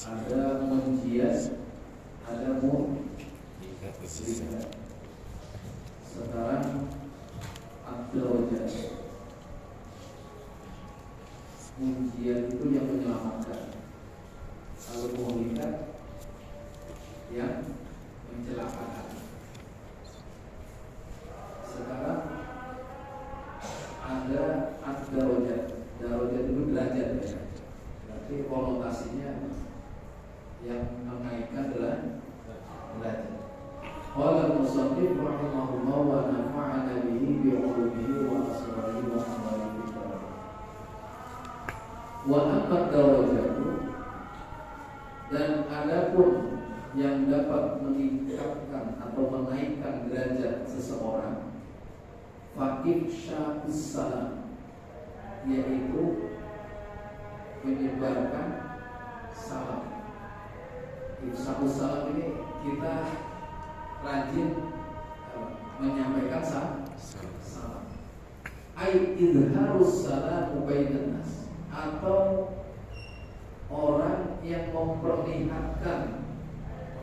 ada munjiat, ada mujizat. Sekarang ad-darajat. Munjiat itu yang menyelamatkan. Kalau mujizat yang mencelakakan. Sekarang ada ad-darajat. Darajat itu derajat ya. Berarti konotasinya yang mengaitkan adalah derajat. Qala al-musannif rahimahullah wa nafa'ana bihi bi 'ulumihi wa asrarihi wa amalihi. Wa amma darajatu, dan adapun yang dapat meningkatkan atau menaikkan derajat seseorang, fa'ifsya'us salam, yaitu menyebarkan salam. Ifsya'us salam ini kita rajin menyampaikan salam. Ai idharus salam bainan nas, atau orang yang memperlihatkan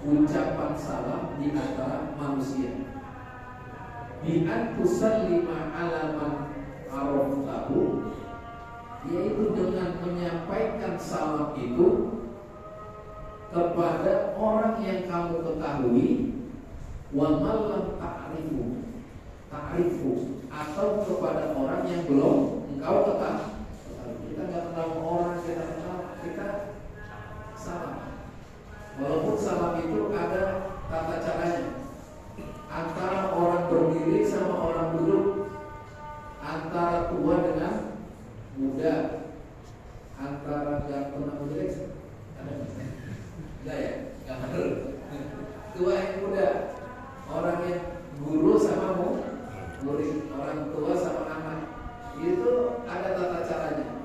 ucapan salam di antara manusia. Bi an tusallima ala man araftahu, yaitu dengan menyampaikan salam itu kepada orang yang kamu ketahui, wa man lam ta'rifu, atau kepada orang yang belum engkau ketahui. Kita nggak kenal orang, kita salam. Walaupun salam itu ada tata caranya. Antara orang berdiri sama orang duduk, antara tua dengan muda, antara ganteng sama jelek, enggak ya? Enggak benar. Tua yang muda, orang yang guru sama murid, orang tua sama anak, itu ada tata caranya.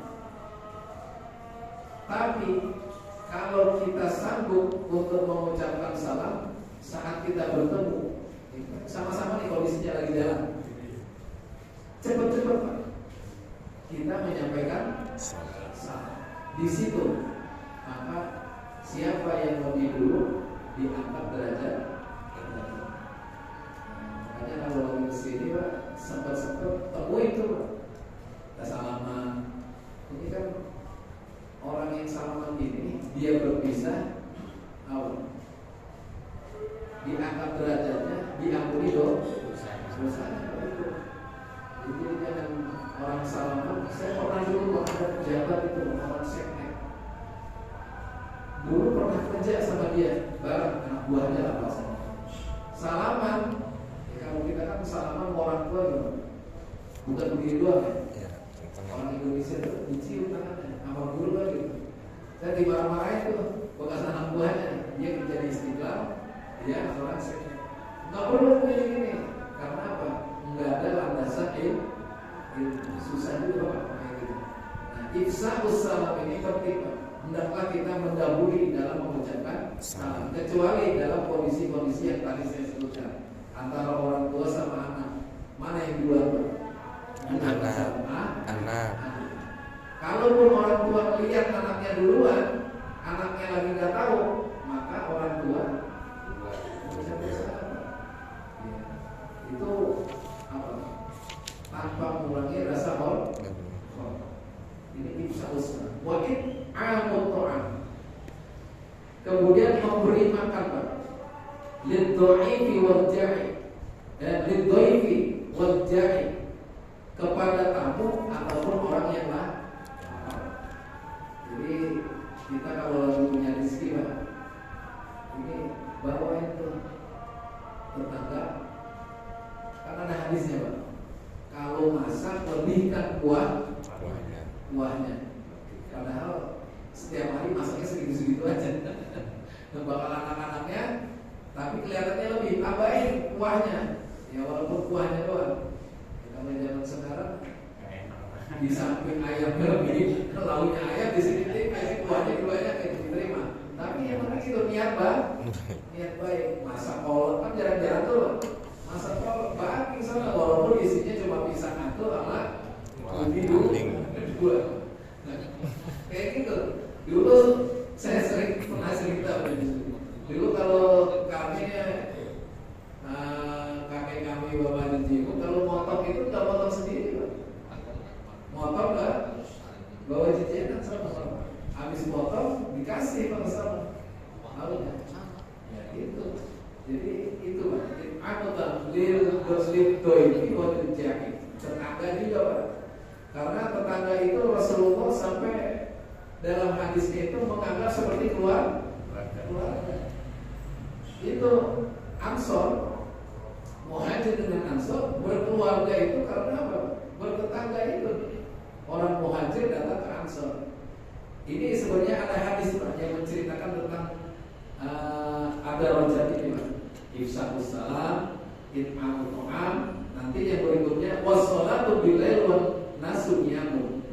Tapi kalau kita sanggup untuk mengucapkan salam saat kita bertemu, sama-sama nih kondisinya lagi jalan, cepet-cepet Pak, kita menyampaikan salam. Di situ maka siapa yang lebih dulu diangkat derajat. Makanya kalau lagi kesini Pak, sempat temui itu Pak, kita salaman. Ini kan orang yang salaman ini dia berpisah, diangkat derajatnya, diampuni dosanya. Jadi jangan orang salaman. Saya pernah dulu ada pejabat itu, orang seknek. Dulu pernah kerja sama dia, bareng anak buahnya lah bahasanya. Salaman, ya kalau kita kan salaman orang tua gitu, bukan begini doang ya. Orang Indonesia itu dicium tangannya, apa dulu kan gitu. Saya dimarah-marahin tuh bekas anak buahnya, dia kerja di Istiqlal, dia orang seknek. Nggak perlu begini-gini, karena apa? Nggak ada landasan susah juga Pak. Nah, ifsya'us salam ini penting Pak. Hendaklah kita mendahului dalam mengucapkan salam, kecuali dalam kondisi-kondisi yang tadi saya sebutkan, antara orang tua sama anak. Mana yang duluan Pak? Anak. Kalaupun orang tua melihat anaknya duluan, anaknya lagi nggak tahu, maka orang tua mengucapkan salam. Ya. Itu apa? Tanpa mengurangi rasa hormat. Ini ifsya'us salam. Wa it'amut ta'am. Kemudian memberi makan Pak. Lidhaifi wal ja'i. Lidhaifi wal ja'i, kepada tamu ataupun orang yang lapar. Jadi kita kalau lagi punya rezeki Pak, ini bawain tuh tetangga. Karena ada hadisnya Pak, kalau masak lebihkan kuahnya. Padahal setiap hari masaknya segitu-segitu aja. Bakal anak-anaknya, tapi kelihatannya lebih, tambahin kuahnya. Ya walaupun kuahnya doang. Kalau zaman sekarang di samping ayamnya lebih, lauknya ayam di sini kasih kuahnya kayak diterima. Tapi yang penting itu niat baik. Masak kolak kan jarang-jarang tuh. Masak kolak baking sana, walaupun isinya cuma pisang atur sama ubi dua. Kayak gitu. Dulu saya sering pernah sama-sama. Habis potong dikasih sama-sama. Tahu nggak? Ya itu. Jadi itu Pak. Anggota lil doifi wal jahil. Tetangga juga Pak. Karena tetangga itu Rasulullah sampai dalam hadisnya itu menganggap seperti keluarga. Itu Ansor, Muhajir dengan Ansor berkeluarga itu karena apa? Bertetangga itu. Orang Muhajir datang ke Ansor. Ini sebenarnya ada hadis yang menceritakan tentang ada rojak ini Pak. Ifsa'us salam, it'amut ta'am. Nanti yang berikutnya wassalatu bilail wan nasu niyamun.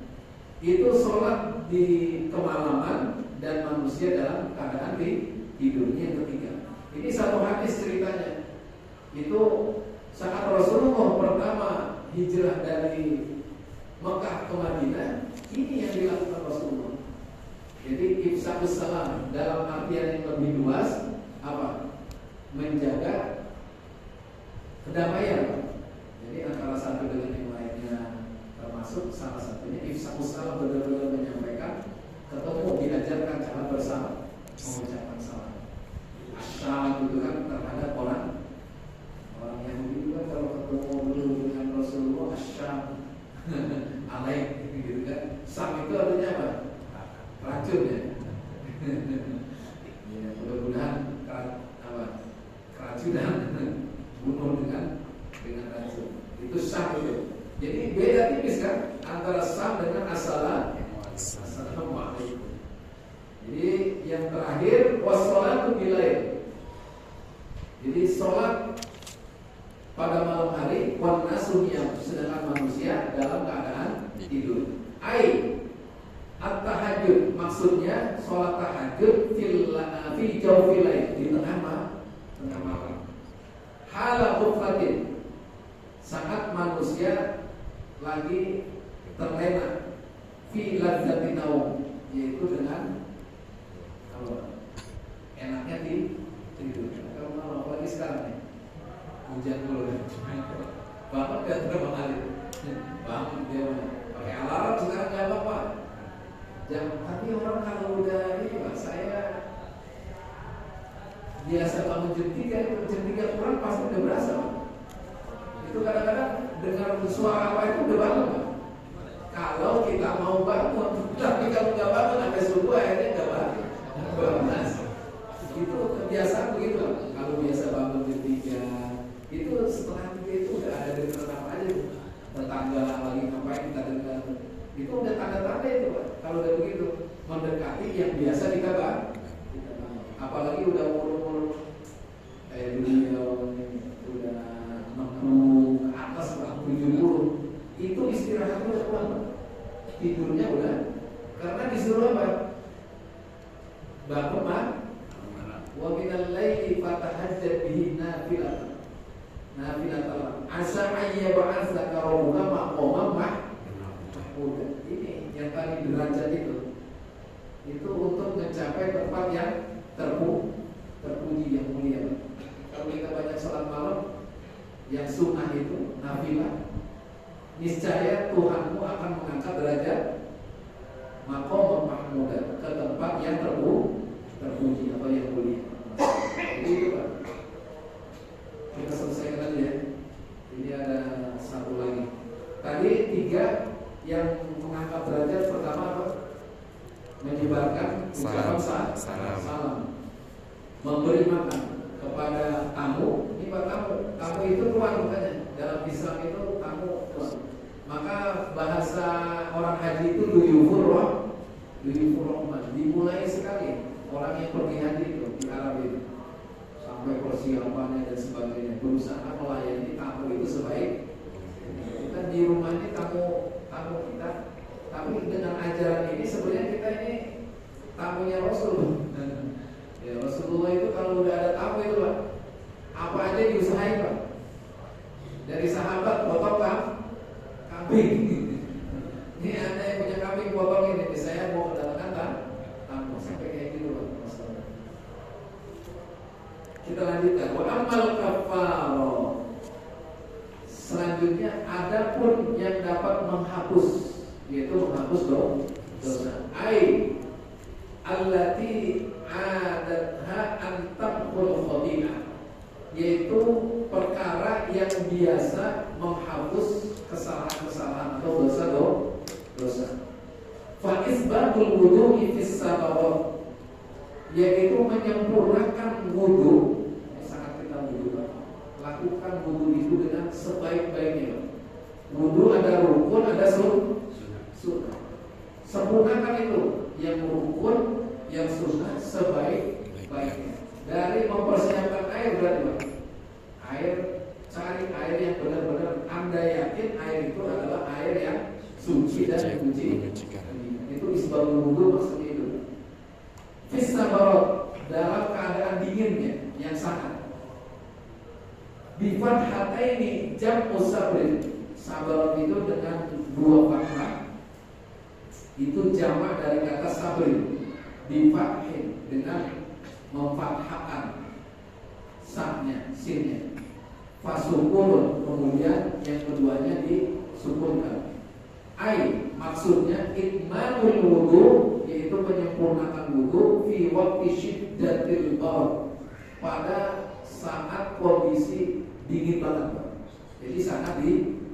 Itu sholat di kemalaman dan manusia dalam keadaan di tidurnya yang ketiga. Ini satu hadis ceritanya. Itu saat Rasulullah pertama hijrah dari Mekah ke Madinah, ini yang dilakukan Rasulullah. Jadi ifsa'us salam dalam artian yang lebih luas apa? Menjaga kedamaian. Jadi antara satu dengan yang lainnya, termasuk salah satunya ifsa'us salam, benar-benar menyampaikan, ketemu diajarkan cara bersama mengucapkan salam. Asyam itu kan terhadap orang Yahudi kan kalau ketemu dulu dengan Rasulullah asyam alaik gitu kan. Sam itu artinya apa? Racun ya. Ya mudah-mudahan keracunan bunuh dengan racun. Itu sam itu. Jadi beda tipis kan antara sam dengan assalamualaikum. Jadi yang terakhir wassalatu bilail. Jadi sholat pada malam hari wan nasu niyam, sedangkan manusia dalam keadaan tidur. At-tahajud maksudnya sholat tahajud fi jawfil lail, di tengah malam. Hala khuflatin, saat manusia lagi terlena, fi ladzati naum, yaitu dengan enaknya tidur. Kalau malam apalagi sekarang nih hujan dulu ya. Bapak gak berapa kali bangun dia pakai alarm sekarang gak apa-apa. Tapi orang kalau udah ini Pak, saya biasa bangun jam 3 kurang pasti udah berasa Pak. Itu kadang-kadang dengar suara apa itu udah bangun Pak. Kalau kita mau bangun, tapi kalau nggak bangun sampai subuh akhirnya nggak bangun. Itu kebiasaan begitu Pak. Kalau biasa bangun jam 3, itu setelah 3 itu udah ada dengar apa aja tuh. Tetangga lagi ngapain kita dengar. Itu udah tanda-tanda itu Pak. Kalau udah begitu mendekati yang biasa kita bangun. Apalagi udah umur kayak beliau udah 60 ke atas Pak, 70, itu istirahatnya udah kurang Pak. Tidurnya udah, karena disuruh apa? Bangun Pak. Wa minal laili fatahajjat bihi nafilatan. Asa ayya ba'atsaka rabbuka maqaman mahmuda. Ini yang tadi derajat itu untuk mencapai tempat yang terpuji yang mulia. Kalau kita banyak salat malam yang sunnah itu nafilah, niscaya Tuhanmu akan mengangkat derajat maqam mahmuda ke tempat yang terpuji atau yang mulia. Jadi itu Pak. Kita selesaikan tadi ya. Ini ada satu lagi. Tadi 3 yang mengangkat derajat. Pertama apa? Menyebarkan ucapan salam. Memberi makan kepada tamu. Ini Pak tamu itu tuan makanya. Dalam Islam itu tamu tuan. Maka bahasa orang haji itu duyufur rahman. Dimulai sekali orang yang pergi haji itu di Arab itu sampai persiapannya dan sebagainya, berusaha melayani tamu itu sebaik. Kita di rumah ini tamu kita, tapi dengan ajaran ini sebenarnya kita ini tamunya Rasul. Ya, Rasulullah itu kalau udah ada tamu itu Pak, apa aja diusahain Pak. Dari sahabat potong kambing. Ini ada yang punya kambing potong ini, saya mau kedatangan tamu sampai kayak gitu Pak. Kita lanjutkan. Wa amal kafaro. Selanjutnya ada pun yang dapat menghapus, yaitu menghapus dosa. biasa menghapus kesalahan-kesalahan atau dosa. Fa isbatul wudu'i fis sabarat, yaitu menyempurnakan wudu. Saat kita wudu, lakukan wudu itu dengan sebaik-baiknya. Wudu ada rukun, ada sunnah. Sempurnakan itu, yang rukun, yang sunnah sebaik-baiknya. Dari mempersiapkan air berarti cari air yang benar-benar Anda yakin air itu adalah air yang suci dan mencucikan. Itu isbahul wudu maksudnya itu. Fis sabarat, dalam keadaan dinginnya yang sangat. Bi fathataini jam'u sabrin. Sabarat itu dengan 2 fathah. Itu jamak dari kata sabrin. Bi fathin, dengan memfathahkan sahnya, sinnya. Fasukun, kemudian yang keduanya disukunkan. Ai, maksudnya ikmalul wudu, yaitu menyempurnakan wudu fi waqti syiddatil barad, pada saat kondisi dingin banget. Jadi sangat dingin.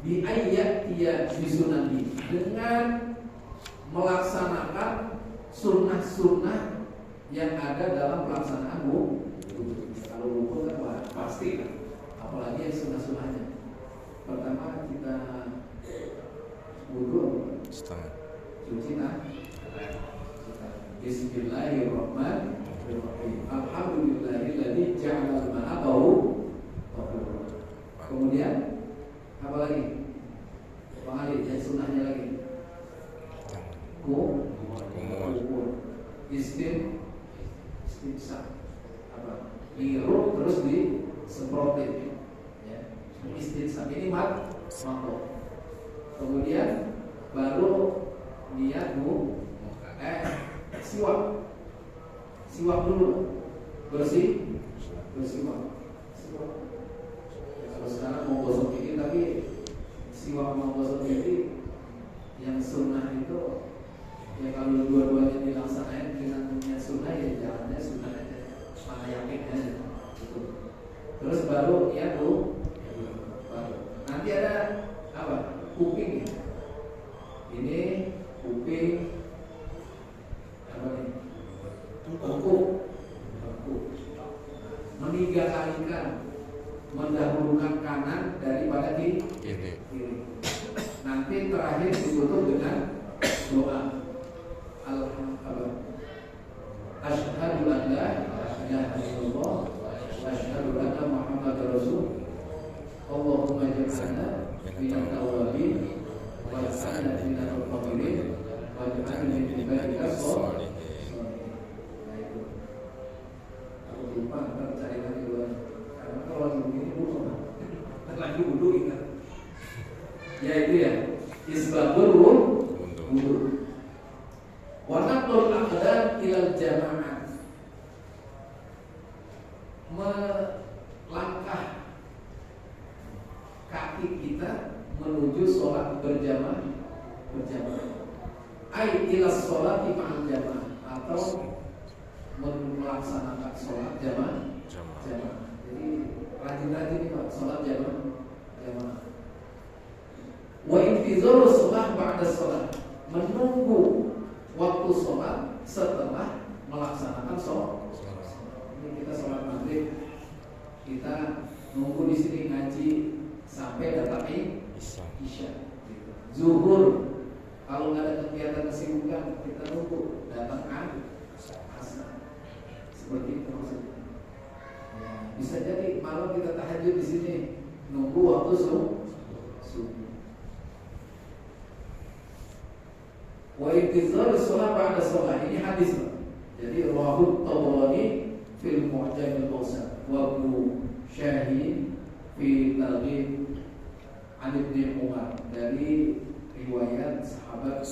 Bi ayyatiya bisunani, dengan melaksanakan sunnah-sunnah yang ada dalam pelaksanaan wudu. Kalau wudu kan pasti kan, apalagi yang sunnah-sunnahnya. Pertama kita wudu cuci tangan. Bismillahirrahmanirrahim. Alhamdulillahilladzi ja'ala al-ma'a tahura. Kemudian apa lagi? Bang Ali, yang sunnahnya lagi. Istinsa. Apa? Ngirup terus disemprotin. Ya. Istinsa ini mangkok. Kemudian baru niat siwak dulu, bersiwak. Kalau sekarang mau gosok gigi, tapi siwak mau gosok gigi yang sunnah itu, ya kalau dua-duanya dilaksanain dengan niat sunnah, ya jalannya sunnah aja, mana yakin aja. Terus baru niat nanti ada apa? Kuping. Ini kuping apa nih? Tengkuk. Meniga-kalikan, mendahulukan kanan daripada kiri. Nanti terakhir ditutup dengan doa. Asyhadu an la ilaha illallah wa asyhadu anna Muhammadar Rasul. Allahumma ij'alna minat tawabin wa ja'alna minat al-qabirin wa ja'alna min ibadika sholihin. Aku lupa ntar cari lagi dua. Karena kalau lagi begini lupa, lagi wudu ingat. Ya itu ya, isbahul wudu. Wa naqlul aqdam ilal jamaah, melangkah kaki kita menuju sholat berjamaah. Ai ila sholati ma'al jamaah, atau melaksanakan sholat jamaah. Jadi rajin-rajin nih Pak, sholat jamaah. Wa intizaru sholat ba'da sholat, menunggu waktu sholat setelah melaksanakan sholat. Ini kita sholat maghrib, kita nunggu di sini ngaji sampai datang isya. Zuhur, kalau nggak ada kegiatan kesibukan, kita nunggu datang asar. Seperti itu maksudnya. Ya, bisa jadi malam kita tahajud di sini, nunggu waktu subuh. Wa intizar sholat ba'da sholat, ini hadis. Jadi rawahu Tabrani fil Mu'jam al-Awsat wa Ibnu Syahin fi Targhib an Ibnu Umar, dari riwayat sahabat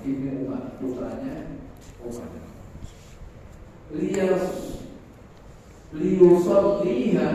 Ibnu Umar, putranya Umar. Liyusalliha